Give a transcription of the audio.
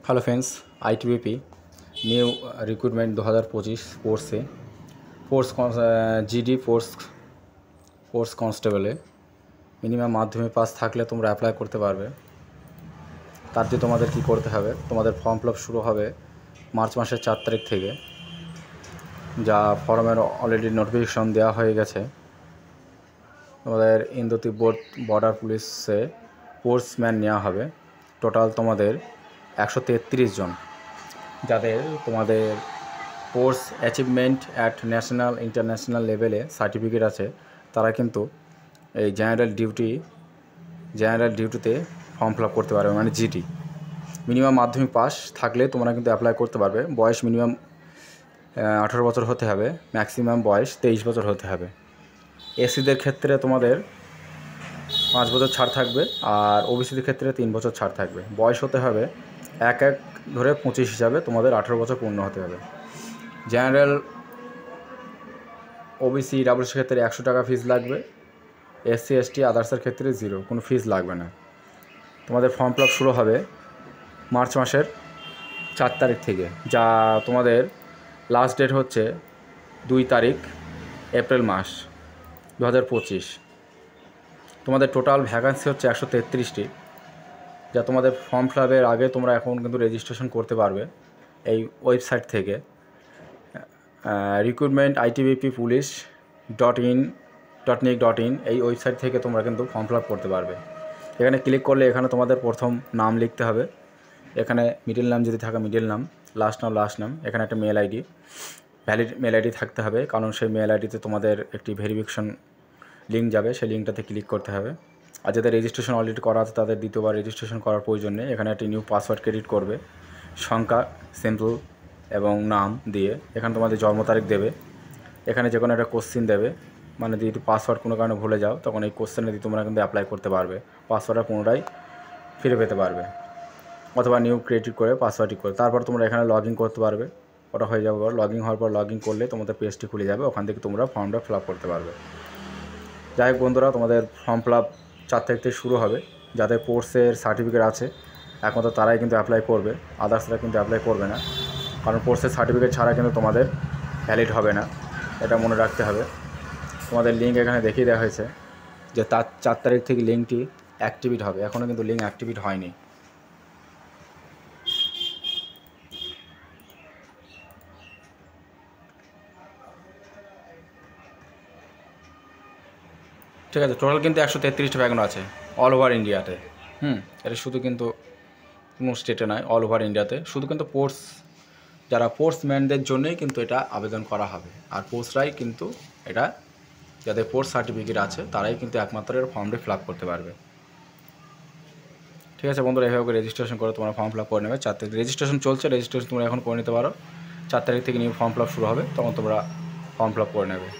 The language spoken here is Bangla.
Hello friends, ITBP new recruitment 2025 GD force कन्स्टेबले मिनिमाम माध्यमिक पास থাকলে তোমরা অ্যাপ্লাই করতে পারবে। তার যে তোমাদের কি করতে হবে, তোমাদের ফর্ম ফিল আপ শুরু হবে মার্চ মাসের 4 তারিখ থেকে, যা ফর্মের অলরেডি নোটিফিকেশন দেওয়া হয়ে গেছে। তোমাদের ইন্দো তিব্বত বর্ডার পুলিশে ফোর্সম্যান নেওয়া হবে। টোটাল তোমাদের 133 জন, যাদের তোমাদের force achievement at national international লেভেলে সার্টিফিকেট আছে, তারা কিন্তু এই জেনারেল ডিউটিতে ফর্ম ফিল আপ করতে পারবে, মানে জিডি। মিনিমাম মাধ্যমিক পাস থাকলে তোমরা কিন্তু অ্যাপ্লাই করতে পারবে। বয়স মিনিমাম 18 বছর হতে হবে, ম্যাক্সিমাম বয়স 23 বছর হতে হবে। এসসিদের ক্ষেত্রে তোমাদের 5 বছর ছাড় থাকবে, আর ওবিসিদের ক্ষেত্রে 3 বছর ছাড় থাকবে। বয়স হতে হবে 1 ধরে 25 হিসাবে তোমাদের 18 বছর পূর্ণ হতে হবে। জেনারেল ওবিসি ডাব্লিউসির ক্ষেত্রে 100 টাকা ফিস লাগবে। এসসি এসটি আদার্সের ক্ষেত্রে 0, কোনো ফিস লাগবে না। তোমাদের ফর্ম ফিল আপ শুরু হবে মার্চ মাসের 4 তারিখ থেকে, যা তোমাদের লাস্ট ডেট হচ্ছে 2 তারিখ এপ্রিল মাস 2025। তোমাদের টোটাল ভ্যাকান্সি হচ্ছে 133টি, যা তোমাদের ফর্ম ফিল আপের আগে তোমরা এখন কিন্তু রেজিস্ট্রেশন করতে পারবে এই ওয়েবসাইট থেকে। রিক্রুটমেন্ট ITBP police.in এই ওয়েবসাইট থেকে তোমরা কিন্তু ফর্ম ফিল আপ করতে পারবে। এখানে ক্লিক করলে এখানে তোমাদের প্রথম নাম লিখতে হবে। এখানে মিডল নাম যদি থাকে মিডল নাম, লাস্ট নাম। এখানে একটা ভ্যালিড মেল আইডি থাকতে হবে, কারণ সেই মেল আইডিতে তোমাদের একটি ভেরিফিকেশন লিঙ্ক যাবে, সেই লিঙ্কটাতে ক্লিক করতে হবে। আর যাদের রেজিস্ট্রেশন অলরেডি করা আছে তাদের দ্বিতীয়বার রেজিস্ট্রেশন করার প্রয়োজন নেই। এখানে একটি নিউ পাসওয়ার্ড ক্রিয়েট করবে, সংখ্যা সিম্পল এবং নাম দিয়ে। এখানে তোমাদের জন্ম তারিখ দেবে। এখানে যে কোনো একটা কোশ্চিন দেবে, মানে যদি পাসওয়ার্ড কোনো কারণে ভুলে যাও তখন এই কোশ্চেনে দিয়ে তোমরা কিন্তু অ্যাপ্লাই করতে পারবে। পাসওয়ার্ডটা পুনরায় ফিরে পেতে পারবে, অথবা নিউ ক্রিয়েট করে পাসওয়ার্ডটি করে তারপর তোমরা এখানে লগ ইন করতে পারবে। ওটা হয়ে যাবে, লগ ইন হওয়ার পর লগ ইন করলে তোমাদের পেজটি খুলে যাবে, ওখান থেকে তোমরা ফর্মটা ফিল আপ করতে পারবে। যাই হোক বন্ধুরা, তোমাদের ফর্ম ফিল আপ 4 তারিখ থেকে শুরু হবে। যাদের কোর্সের সার্টিফিকেট আছে একমাত্র তারাই কিন্তু অ্যাপ্লাই করবে, আদার্সরা কিন্তু অ্যাপ্লাই করবে না, কারণ কোর্সের সার্টিফিকেট ছাড়া কিন্তু তোমাদের ভ্যালিড হবে না, এটা মনে রাখতে হবে। তোমাদের লিঙ্ক এখানে দেখিয়ে দেওয়া হয়েছে যে তার 4 তারিখ থেকে লিঙ্কটি অ্যাক্টিভেট হবে। এখনও কিন্তু লিঙ্ক অ্যাক্টিভেট হয়নি। ঠিক আছে, টোটাল কিন্তু 133টা ভ্যাকেন্সি আছে অল ওভার ইন্ডিয়াতে। এটা শুধু কিন্তু কোনো স্টেটে নয়, অল ওভার ইন্ডিয়াতে। শুধু কিন্তু যারা ফোর্সম্যানদের জন্যই কিন্তু এটা আবেদন করা হবে। আর পোস্টরাই কিন্তু এটা, যাদের ফোর্স সার্টিফিকেট আছে তারাই কিন্তু একমাত্র এর ফর্মটি ফিল আপ করতে পারবে। ঠিক আছে বন্ধুরা, এভাবে রেজিস্ট্রেশন করে তোমরা ফর্ম ফিল আপ করে নেবে। 4 তারিখ রেজিস্ট্রেশন চলছে, রেজিস্ট্রেশন তোমরা এখন করে নিতে পারো। 4 তারিখ থেকে নিউ ফর্ম ফিল আপ শুরু হবে, তখন তোমরা ফর্ম ফিল আপ করে নেবে।